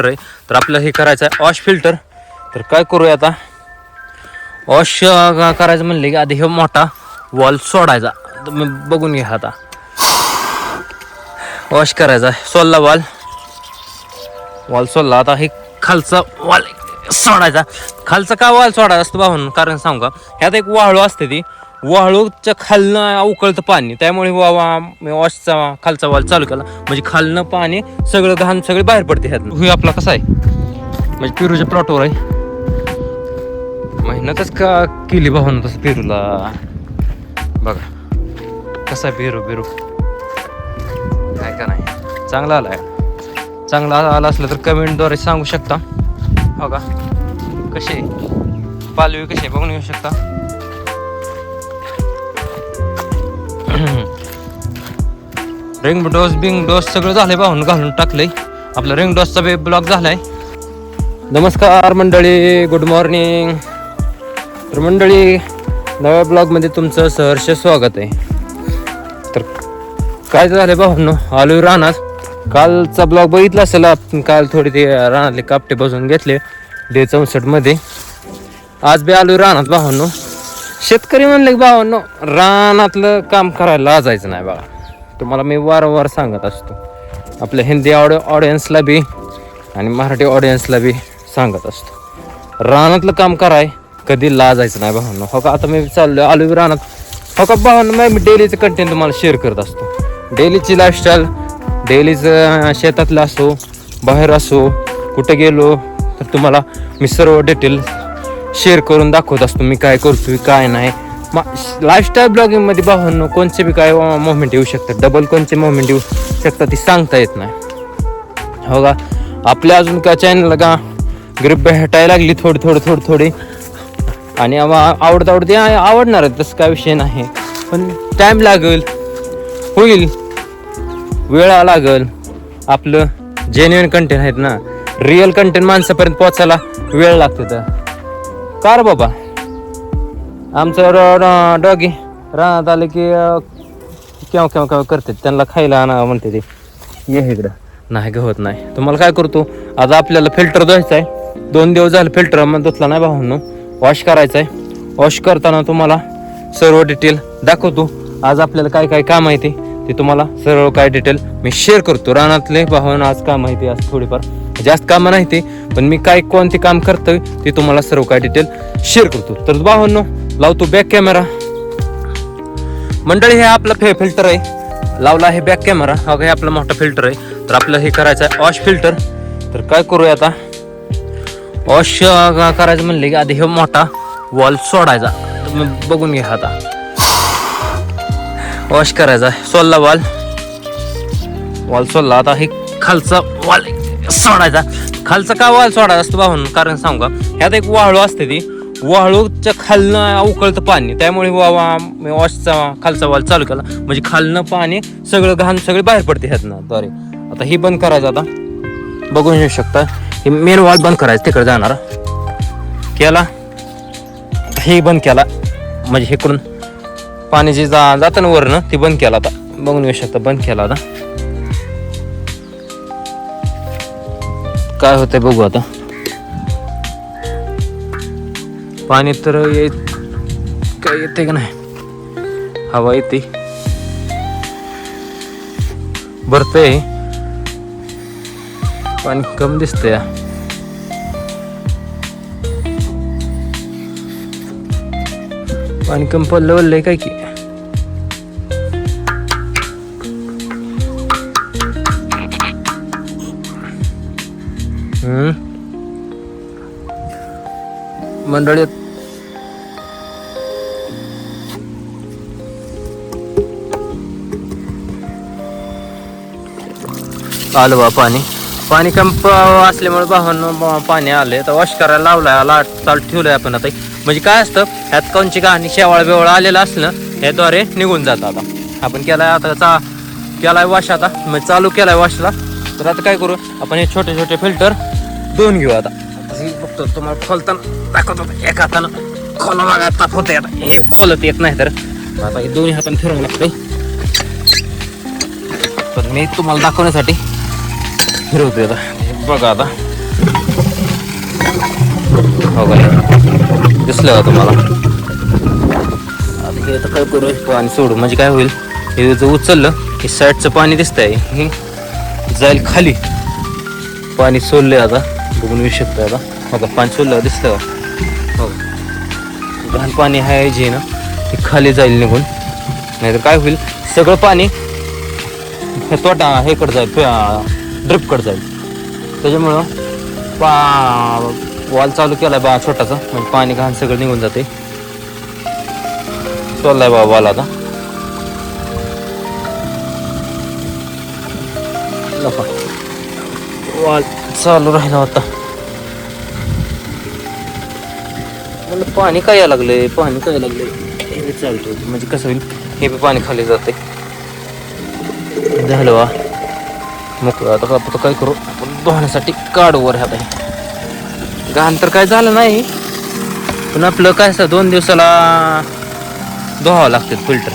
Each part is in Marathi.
फिल्टर आहे. तर आपल्याला हे करायचं आहे वॉश फिल्टर. तर काय करूया आता, वॉश करायचं म्हणले की आधी हे मोठा वॉल सोडायचा. तुम्ही बघून घ्या आता, वॉश करायचा सोलला वॉल सोडला. आता हे खालचा वॉल सोडायचा. खालचा का वॉल सोडायचा असतो भाऊन, कारण सांगू का, ह्यात एक वाळू असते, ती वाळूच्या खालनं उकळतं पाणी, त्यामुळे वॉशचा खालचा वॉल चालू केला म्हणजे खालनं पाणी सगळं घाण सगळे बाहेर पडते. ह्यात हे आपला कसा आहे म्हणजे पेरूच्या प्लॉटवर आहे, मेहनतच का केली भाऊन तसं पेरूला. बघा कसा आहे पेरू काय का नाही, चांगला आलाय. चांगला आला असलं तर कमेंटद्वारे सांगू शकता. हो का, कसे पालवी कसे बघून घेऊ शकता. रिंग डोस सगळं झालंय भाऊन, घालून टाकलंय. आपला रिंग डोसचा ब्लॉग झालाय. नमस्कार मंडळी, गुड मॉर्निंग. तर मंडळी, नव्या ब्लॉगमध्ये तुमचं सहर्ष स्वागत आहे. तर काय झालंय भाऊंनो, आलोय रानात. कालचा ब्लॉग बघितला असेल आपण, काल थोडी ते रानातले कापटे बसून घेतले डे 64 मध्ये. आज बी आलोय रानात भावांनो. शेतकरी म्हणले की भावांनो, रानातलं काम करायला लाजायचं नाही बघा. तुम्हाला मी वारंवार सांगत असतो, आपल्या हिंदी ऑडियन्सला बी आणि मराठी ऑडियन्सला बी सांगत असतो, रानातलं काम कराय कधी लाजायचं नाही भावांनो. हो का, आता मी चाललोय आलोय रानात. हो का भावांनो, मी डेलीचं कंटेंट तुम्हाला शेअर करत असतो. डेलीची लाईफस्टाईल, डेलीचं शेतातलं असो, बाहेर असो, कुठं गेलो तर तुम्हाला मी सर्व डिटेल शेअर करून दाखवत असतो. मी काय करतोय काय नाही. लाईफस्टाईल ब्लॉगिंगमध्ये भावांनो कोणते बी काय मोमेंट येऊ शकतात, डबल कोणते मोमेंट येऊ शकतात ती सांगता येत नाही. हो का, आपल्या अजून का चॅनलला का ग्रिप भेटायला लागली थोडी आणि आवडती आवडणार आहे, तसं काय विषय नाही. पण टाईम लागेल, होईल, वेळा लागल. आपलं जेन्युइन कंटेंट आहेत ना, रिअल कंटेंट माणसापर्यंत पोहोचायला वेळ लागतो. तर का रे बाबा, आमचं डॉगी रानात आले की केव्हा करतात, त्यांना खायला आणा म्हणते ते, ये इकडं. नाही होत नाही. तुम्हाला काय करतो, आज आपल्याला फिल्टर धुवायचा आहे. 2 दिवस झाले फिल्टर मग धुतला नाही भावांनो. वॉश करायचा आहे. वॉश करताना तुम्हाला सर्व डिटेल दाखवतो. आज आपल्याला काय काय काम आहे ते तुम्हाला सर्व काय डिटेल मी शेअर करतो. रानातले भावांनो आज काम आहे ते, आज थोडीफार जास्त कामं नाही ते, पण मी काय कोणते काम करतोय ते तुम्हाला सर्व काय डिटेल शेअर करतो. तर भावांनो लावतो बॅक कॅमेरा. मंडळी, हे आपला फिल्टर आहे, लावला आहे बॅक कॅमेरा. हा हे आपला मोठा फिल्टर आहे. तर आपल्याला हे करायचं आहे वॉश फिल्टर. तर काय करूया आता, वॉश करायचं म्हणले की आधी हे मोठा वॉल सोडायचा. तुम्ही बघून घ्या आता, वॉश करायचा सोलला वॉल सोडला. आता हे खालचा वॉल सोडायचा. खालचा का वॉल सोडायचा असतो भाऊन, कारण सांगू का, ह्यात एक वाळू असते, ती वाळूच्या खालनं उकळतं पाणी, त्यामुळे वॉशचा खालचा वॉल चालू केला म्हणजे खालनं पाणी सगळं घाण सगळे बाहेर पडते ह्यातनं द्वारे. आता ही बंद करायचं. आता बघून घेऊ शकता, हे मेन वॉल बंद करायचं, तिकडे जाणारा केला, हे बंद केला म्हणजे हेकडून पाणी जे जातं ना वरनं ते बंद केला. आता बघून घेऊ शकता, बंद केला. आता काय होतंय बघू. आता पाणी तर काय येते का नाही, हवा येते, भरतंय, पाणी कमी दिसतंय. पाणी कमी पडलं वल्लंय काय की. मंडळी, आलं बा पाणी कमी असल्यामुळे भावांनो पाणी आलंय. तर वॉश करायला लावलाय, चालू ठेवलंय आपण. आता म्हणजे काय असतं, ह्यात कोणची कहाणी शेवाळ बिवळ आलेलं असलं ह्याद्वारे निघून जातं. आता आपण केलाय, आता केलाय वॉश, आता म्हणजे चालू केलाय वॉशला. तर आता काय करू, आपण हे छोटे फिल्टर धुवून घेऊ. आता बघतो तुम्हाला खोलताना दाखवतो, एका हातानं खोला बघा ताप होते. आता हे खोलत येत नाही, तर आता हे दोन्ही हाताने फिरवून लागतंय. तर मी तुम्हाला दाखवण्यासाठी फिरवतोय. आता बघा, आता हो काय दिसलं का तुम्हाला? आता हे आता काय करू पाणी सोडू म्हणजे काय होईल, हे जर उचललं की साईडचं पाणी दिसतंय हे जाईल खाली. पाणी सोडलंय आता, बघून येऊ शकतं आता. हो का पाणी सोडलं दिसतं का? हो घाण पाणी आहे जे ना ते खाली जाईल निघून, नाहीतर काय होईल सगळं पाणी हे तोटा हेकडं जाईल, ड्रिपकडं जाईल. त्याच्यामुळं वॉल चालू केलाय बा छोटासा, म्हणजे पाणी घाण सगळं निघून जाते. सोडलाय बा वॉल आता. वॉल चालू राहिला होता. मला पाणी काय यायला लागलंय, पाणी काय लागलंय हे चालतो म्हणजे कसं होईल, हे बी पाणी खाली जाते. झालं वा मोकळं. आता आपण काय करू, आपण धुण्यासाठी काढू वर ह्यात. घाण तर काय झालं नाही, पण आपलं काय असं 2 दिवसाला धुवावं लागते फिल्टर.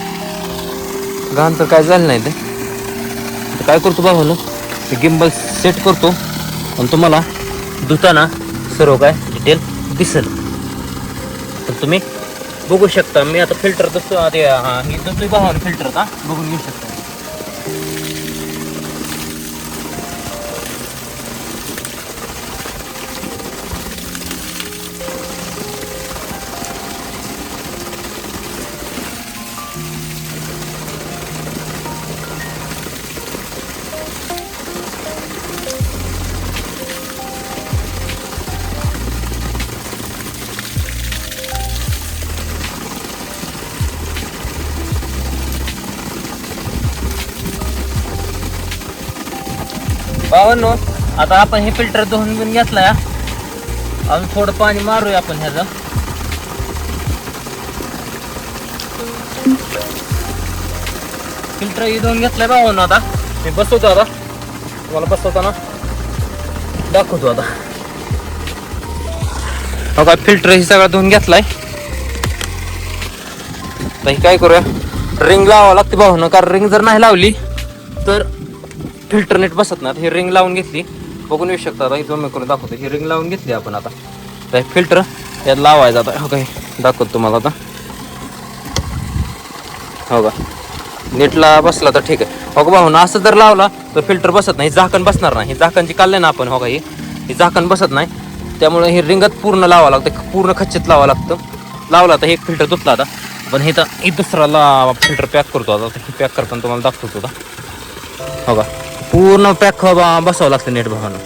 घाण तर काय झालं नाही. ते काय करतो बाबा, ते गिम्बल सेट करतो आणि तुम्हाला धुताना सर्व काय डिटेल दिसेल. तर तुम्ही बघू शकता. मी आता फिल्टर धुतो, ते हे धुतोय भावानं फिल्टर का बघून घेऊ शकता. भावांनो आता आपण हे फिल्टर धुवून घेऊन घेतलाय. अजून थोडं पाणी मारूया आपण ह्याचं. फिल्टर हे धुवून घेतलाय भावांनो. आता मी बसवतो, आता तुम्हाला बसवताना दाखवतो. आता बघा फिल्टर हे सगळं धुवून घेतलाय. तर हे काय करूया, रिंग लावावं लागते भावांनो, कारण रिंग जर नाही लावली तर फिल्टर नीट बसत नाही. ही रिंग लावून घेतली, बघून येऊ शकता. आता इथं मी करून दाखवतो. ही रिंग लावून घेतली आपण. आता तर फिल्टर यात लावायचं. आता हो काय दाखवतो तुम्हाला. आता हो का नीटला बसला तर ठीक आहे. हो का भाऊ असं जर लावला तर फिल्टर बसत नाही, झाकण बसणार नाही. हे झाकण जे काढले ना आपण, हो का हे झाकण बसत नाही. त्यामुळे हे रिंगत पूर्ण लावावं लागतं, पूर्ण खच्चीत लावावं लागतं. लावला तर एक फिल्टर धुतला. आता पण हे तर दुसराला फिल्टर पॅक करतो. आता हे पॅक करताना तुम्हाला दाखवतो. आता हो का पूर्ण पॅक बसावं लागतं नेट भावानं.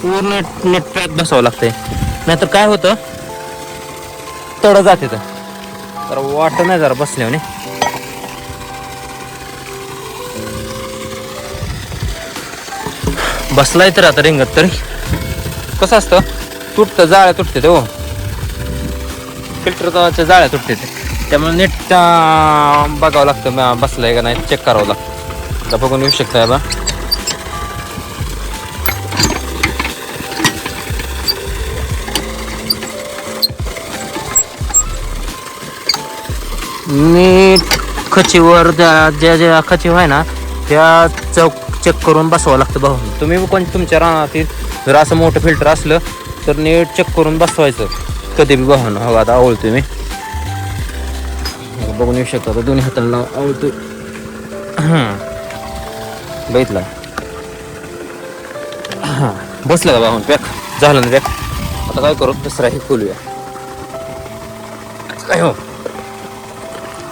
पूर्ण नेट पॅक बसावं लागतंय, नाहीतर काय होतं तड जाते. तर वाटत नाही जरा बसल्याने. बसलाय तर आता रिंगत तरी कसं असतं, तुटतं, जाळ्या तुटते ते. हो फिल्टरच्या जाळ्या तुटते ते, त्यामुळे नेट बघावं लागतं बसलाय का नाही, चेक करावं लागतं. तर बघून येऊ शकता. बा नीट खचीवर ज्या ज्या खचीव आहे ना त्या चेक करून बसवावं लागतं भाऊ. तुम्ही पण तुमच्या रानातील जर असं मोठं फिल्टर असलं तर नीट चेक करून बसवायचं कधी बी भाऊ. हो आता आवडतोय मी, बघून येऊ शकता. दोन्ही हाताला आवडतोय. बघितला बसलं का भाऊ पॅक झालं ना पॅक. आता काय करू, दुसरा हे खोलूया. काय हो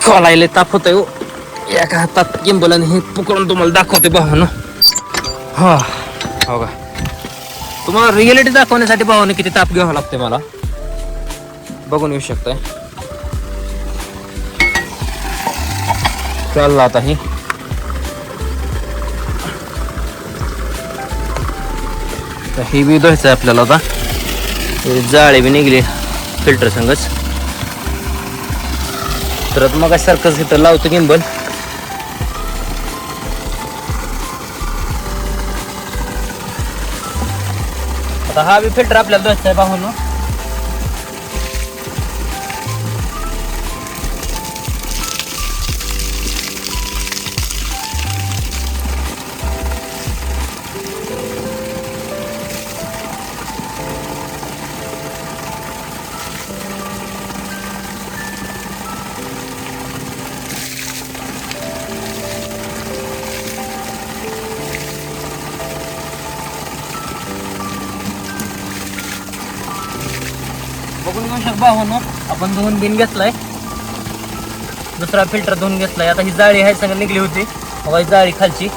खोलायला ताप होतंय. हो एका हातात गिंबल आणि हे पकडून तुम्हाला दाखवते भावानं. हा हो का तुम्हाला रिअलिटी दाखवण्यासाठी भावानं किती ताप घ्यावा लागते मला, बघून येऊ शकताय. चालला आता ही ही बी धुवायचं आहे आपल्याला. आता जाळे बी निघले फिल्टर संगच. तर मग सारखंच इथं लावतो गिंबल. आता हा बी फिल्टर आपल्याला धुवायचा आहे भावांनो. बघून घेऊ शकता भावांनो, आपण धुवून बिन घेतलाय, दुसरा फिल्टर धुवून घेतलाय. आता ही जाळी ह्या संग निघली होती बघा, ही जाळी खालची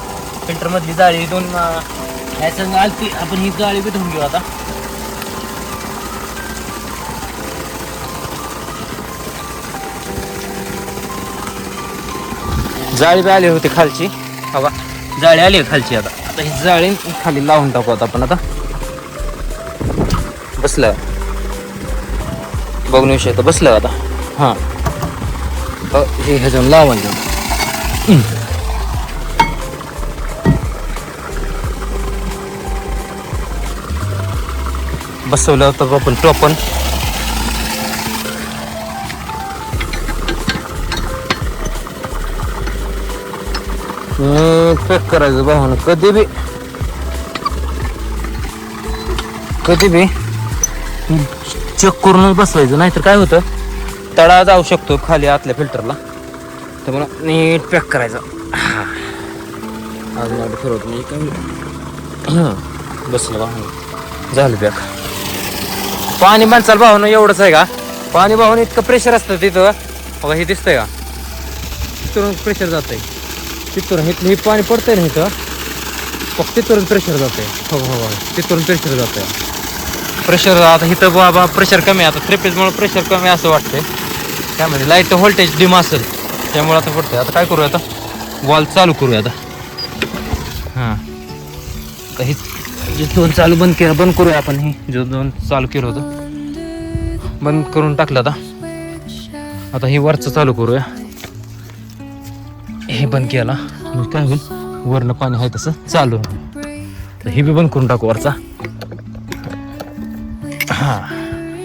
फिल्टर मधली जाळी दोन ह्या संग आलती. आपण ही जाळी बी धुवून घेऊ आता. जाळी बी आली होती खालची बघा, जाळी आली आहे खालची. आता ही जाळी खाली लावून टाकू आता आपण. आता बसलं बघून येऊ शकतो, बसलं आता. हां हे ह्याच्यावर लावायचं. बसवलं होतं आपण टोपण. पॅक करायचं भावानं. कधी बी चेक करूनच बसवायचं, नाहीतर काय होतं तडा जाऊ शकतो खाली आतल्या फिल्टरला. त्यामुळं नीट पॅक करायचं. अजून एवढं फिरवत नाही काय. बसलं भावानं, झालं पॅक. पाणी माणसाला भावानं एवढंच आहे का, पाणी भावानं इतकं प्रेशर असतं तिथं बघा. हे दिसतंय का, तिथून प्रेशर जात आहे, तिथून हे पाणी पडतंय ना इथं, फक्त तिथून प्रेशर जात आहे. हो तिथून प्रेशर जात आहे. प्रेशर आता इथं बाबा प्रेशर कमी आहे. आता 3 फेजमुळे प्रेशर कमी असं वाटतंय. त्यामध्ये लाईट व्होल्टेज डिम असेल त्यामुळे आता पडतंय. आता काय करूया, आता वॉल चालू करूया आता. हां काही जे दोन चालू बंद करूया आपण. हे जो दोन चालू केलं होतं बंद करून टाकलं. आता हे वरचं चालू करूया. हे बंद केला मग काय होईल, वरनं पाणी आहे तसं चालू. तर हे बी बंद करून टाकू वरचा. हां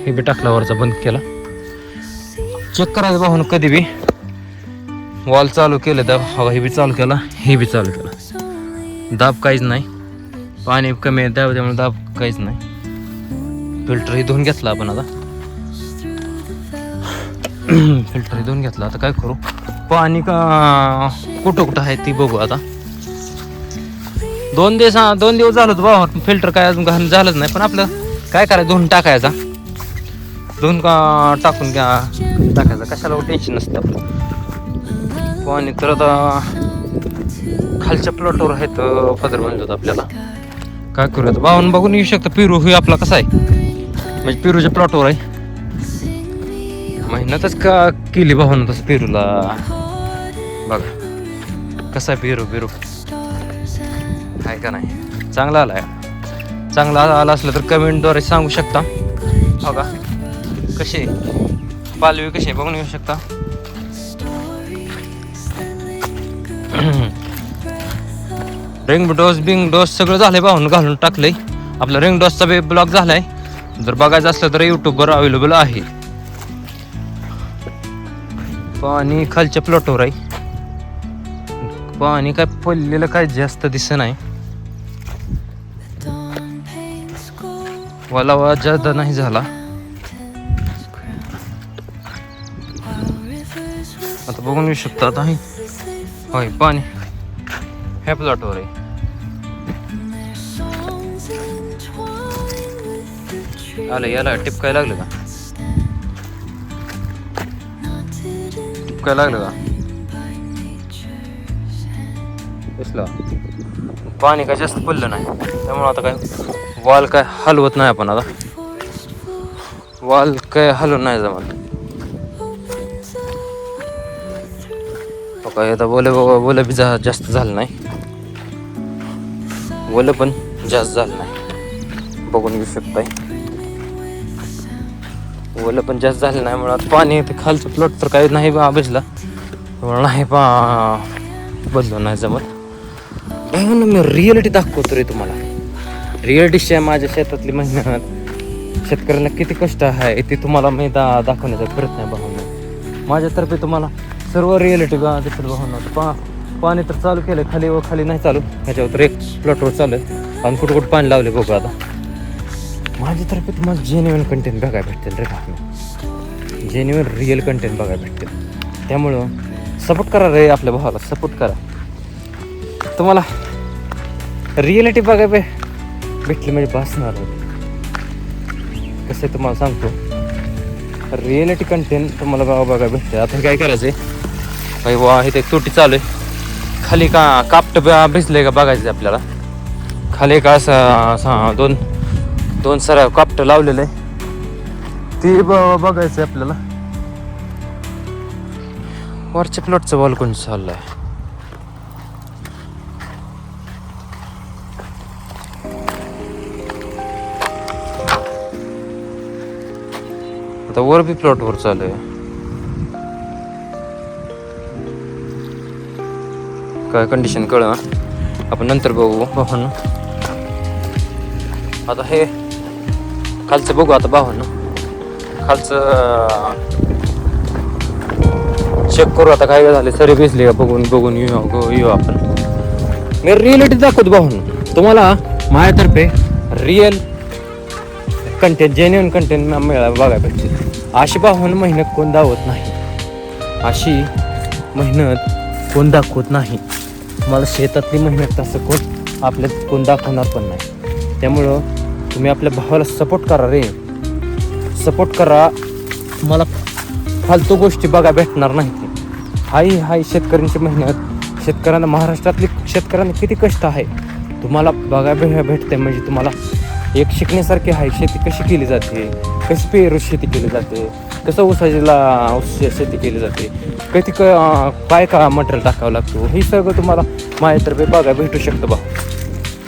हे बी टाकला वरचा, बंद केला. चेक करायचं भाऊन कधी बी वॉल चालू केलं तर हवा. हे बी चालू केला, हे बी चालू केला, दाब काहीच नाही. पाणी कमी आहे त्यामुळे दाब काहीच नाही. फिल्टर हे धुवून घेतला आपण आता. फिल्टर हे धुवून घेतला. आता काय करू, पाणी का कुठं आहे ती बघू आता. 2 दिवस झालं होतं बाबा, फिल्टर काय अजून घाण झालंच नाही. पण आपलं काय करायचं, धुवून टाकायचा. धुवून टाकून टाकायचा, कशाला टेन्शन नसतं आपलं. पाणी तर आता खालच्या प्लॉटवर आहेत पदर बांधत आपल्याला. काय करूया आता भावानं, बघून येऊ शकतं. पेरू हे आपला कसा आहे, म्हणजे पेरूच्या प्लॉटवर आहे. मेहनतच का केली भावानं तसं पेरूला. बघा कसा आहे पेरू आहे का नाही, चांगला आलाय. चांगला आला असलं तर कमेंटद्वारे सांगू शकता. बघा कसे पालवी कशी बघून येऊ शकता. रिंग डोस सगळं झालंय भावानं, घालून टाकलंय. आपला रिंग डोसचा बी ब्लॉग झालाय. जर बघायचं असलं तर यूट्यूबवर अवेलेबल आहे. पाणी खालच्या प्लॉटवर आहे. पाणी काय पडलेलं काय जास्त दिसत नाही. वलावा जास्त नाही झाला. आता बघून येऊ शकता. आता होय पाणी ह्या प्लॉटवर आहे. आलं याला टिपकाय लागलं का, टिपकाय लागलं का दिसलं. पाणी काय जास्त पडलं नाही त्यामुळे आता काय वॉल काय हलवत नाही आपण. आता वॉल काय हलवून नाही जमत. काय आता बोल बी जास्त झालं नाही, बोल पण जास्त झालं नाही. बघून घेऊ शकताय, बोल पण जास्त झालं नाही. म्हणून पाणी ते खालचं प्लॉट तर काही नाही भिजला, नाही बदलून नाही जमत. म्हणून मी रिअलिटी दाखवतो रे तुम्हाला. रिअलिटी माझ्या शेतातली मेहनत, शेतकऱ्यांना किती कष्ट आहे ते तुम्हाला मी दाखवण्याचा प्रयत्न आहे भावना. माझ्यातर्फे तुम्हाला सर्व रिअलिटी दिसत भावना. पाणी तर चालू केलं खाली नाही चालू. ह्याच्यावर तर एक प्लॉटवर चालू आहे आणि कुठं पाणी लावले बघू. आता माझ्यातर्फे तुम्हाला जेन्युइन कंटेंट बघायला भेटतील रे भावना. जेन्युइन रिअल कंटेंट बघायला भेटतील. त्यामुळं सपोर्ट करा रे, आपल्या भावाला सपोर्ट करा. तुम्हाला रिअलिटी बघायला भेटली म्हणजे भासणार होती. कसं तुम्हाला सांगतो, रिअलिटी कंटेंट तुम्हाला बघायला भेटते. आता काय करायचं आहे, काही वा इथे एक तोटी चालू आहे, खाली कापट भिजले का बघायचं आपल्याला. खाली का असं दोन सर कापट लावलेलं आहे ते बघायचं आपल्याला. वरच्या प्लॉटचं बॉल कोण चाललं आहे. आता वर बी प्लॉटवर चालू आहे. काय कंडिशन कळ आपण नंतर बघू भावांनो. आता हे खालचं बघू आता भावांनो. खालचं चेक करू आता काय झाले, सरी भिजली का बघून येऊ आपण. मी रिअलिटी दाखवतो भावांनो तुम्हाला. माझ्यातर्फे रिअल कंटेंट, जेन्युइन कंटेंट बघायला भेटते. अशी भावांनो मेहनत कोण दाखवत नाही, अशी मेहनत कोण दाखवत नाही. मला शेतातली मेहनत असं आपल्यात कोण दाखवणार पण नाही. त्यामुळं तुम्ही आपल्या भावाला सपोर्ट करा रे, सपोर्ट करा. तुम्हाला फालतू गोष्टी बघा भेटणार नाही. हाय शेतकऱ्यांची मेहनत, शेतकऱ्यांना, महाराष्ट्रातली शेतकऱ्यांना किती कष्ट आहे तुम्हाला बघायला भेटते. म्हणजे तुम्हाला एक शिकण्यासारखी आहे. शेती कशी केली जाते, कशी पेरू शेती केली जाते, कसं ऊस शेती केली जाते, कधी काय मटेरियल टाकावं लागतो, हे सगळं तुम्हाला माझ्यातर्फे बघायला भेटू शकतं बा.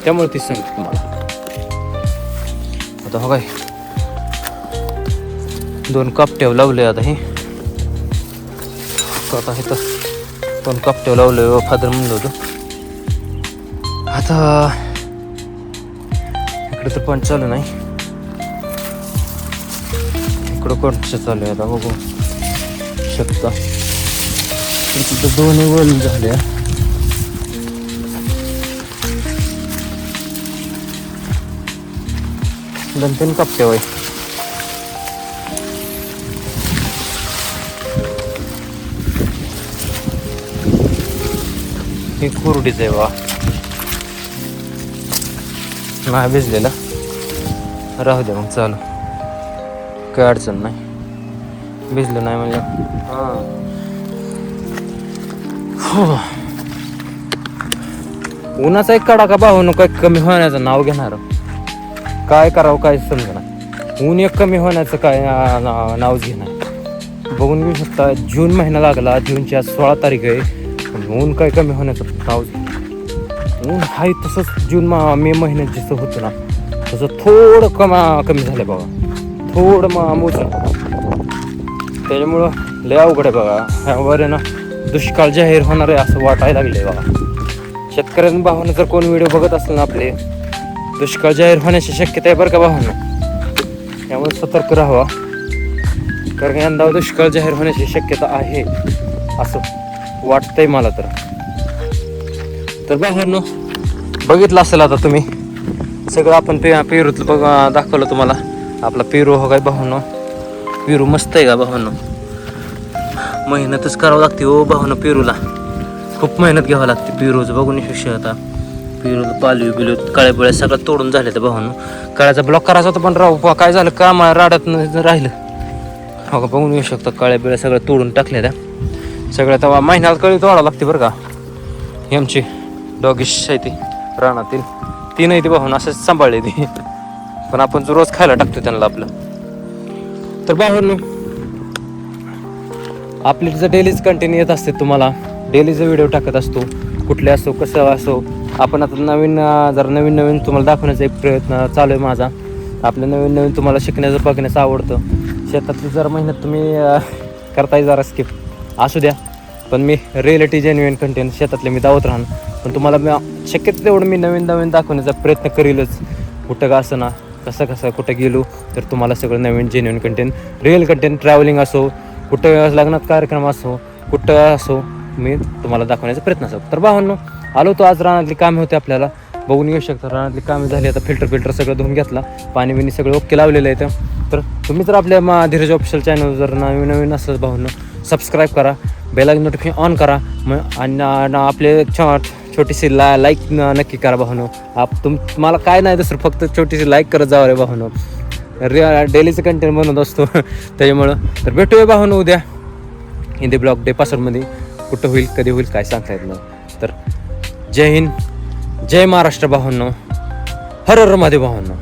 त्यामुळे ती सांगते तुम्हाला. आता हो काय 2 कापट्यावर लावले. आता हे आता हे तर 2 कापट्यावर लावले फादर म्हणलं होतं. आता इकडे तर पण चालू नाही, इकडं कोणचं चालू आहे आता बघू शकता. तिथं 2 वळण झाले. 2-3 कापटे होय. हे कुरडीच आहे बा, नाही भिजलेला. राहू दे मग चालू, काय अडचण नाही. भिजलं नाही म्हणजे उन्हाचा एक कडाका भावनो काय कमी होण्याचं नाव घेणार. काय करावं काय समजणार. ऊन एक कमी होण्याचं काय नावच घेणार. बघून घेऊ शकता जून महिना लागला, जूनच्या 16 तारीख आहे. ऊन काय कमी होण्याचं नावच घेणार. ऊन हाय तसंच जून मे महिन्यात जसं होतं ना तसं थोडं कमी झालं बघा, थोडं मोजून. त्याच्यामुळं लय अवघड आहे बघा. ह्यावर आहे ना दुष्काळ जाहीर होणार आहे असं वाटायला लागले बघा. शेतकऱ्यांना भावानं जर कोण व्हिडिओ बघत असेल ना आपले, दुष्काळ जाहीर होण्याची शक्यता आहे बरं का भावानं. त्यामुळे सतर्क राहावा, कारण यंदा दुष्काळ जाहीर होण्याची शक्यता आहे असं वाटतंय मला तर भावांनो. बघितलं असेल आता तुम्ही सगळं. आपण पेरूतलं बघा दाखवलं तुम्हाला. आपला पेरू हो काय भावांनो, पेरू मस्त आहे का भावांनो. मेहनतच करावं लागते हो भावांनो. पेरूला खूप मेहनत घ्यावं लागते. पेरूचं बघून शिक्षण आता पेरूला पालवी बिलू काळ्या बिळ्या सगळं तोडून झाले तर भावांनो. काळ्याचा ब्लॉक करायचा होता पण राहू काय झालं का मला राड्यात राहिलं हो का. बघून येऊ शकता काळ्या बिळ्या सगळं तोडून टाकल्या त्या सगळ्या. तेव्हा महिन्याला कळी तोडावं लागते बरं का. ही आमची डॉगिश आहे ती रानातील, ती नाही ती भावांनो असंच सांभाळली ती. पण आपण जो रोज खायला टाकतो त्यांना आपलं. तर भावांनो आपली जर डेलीच कंटिन्यू येत असते, तुम्हाला डेलीचा व्हिडिओ टाकत असतो, कुठले असो कसं असो. आपण आता नवीन तुम्हाला दाखवण्याचा एक प्रयत्न चालू आहे माझा. आपलं नवीन तुम्हाला शिकण्याचं बघण्याचं आवडतं. शेतातली जर मेहनत तुम्ही करताय जरा स्किप असू द्या, पण मी रिअलिटी जेन्युइन कंटेंट शेतातले मी दावत राहणार. पण तुम्हाला शक्यतो तेवढं मी नवीन दाखवण्याचा प्रयत्न करीलच. कुठं का असं ना कसं कुठं गेलो तर तुम्हाला सगळं नवीन genuine content, real content, travelling असो, कुठं लग्नात कार्यक्रम असो, कुठं असो, मी तुम्हाला दाखवण्याचा प्रयत्न असतो. तर भावांनो आलो तो आज. रानातली कामे होते आपल्याला, बघून येऊ शकता. रानातली कामे झाली. आता फिल्टर सगळं धुवून घेतला, पाणी बिणी सगळं ओके लावलेलं आहे. तर तुम्ही जर आपल्या धीरज ऑफिशियल चॅनल जर नवीन असं भावांनो सबस्क्राईब करा, बेल आयकॉन नोटिफिकेशन ऑन करा. आणि आपले छोटीशी लाईक नक्की करा भावांनो. तुम्हाला काय नाही दुसरं फक्त छोटीशी लाईक करत जावं रे भावांनो. डेलीचं कंटेंट बनवत असतो त्याच्यामुळं. तर भेटूया भावांनो उद्या हिंदी ब्लॉग डे पासवर्डमध्ये. कुठं होईल कधी होईल काय सांगता येत नाही. तर जय हिंद, जय महाराष्ट्र भावांनो, हर हर महादेव भावांनो.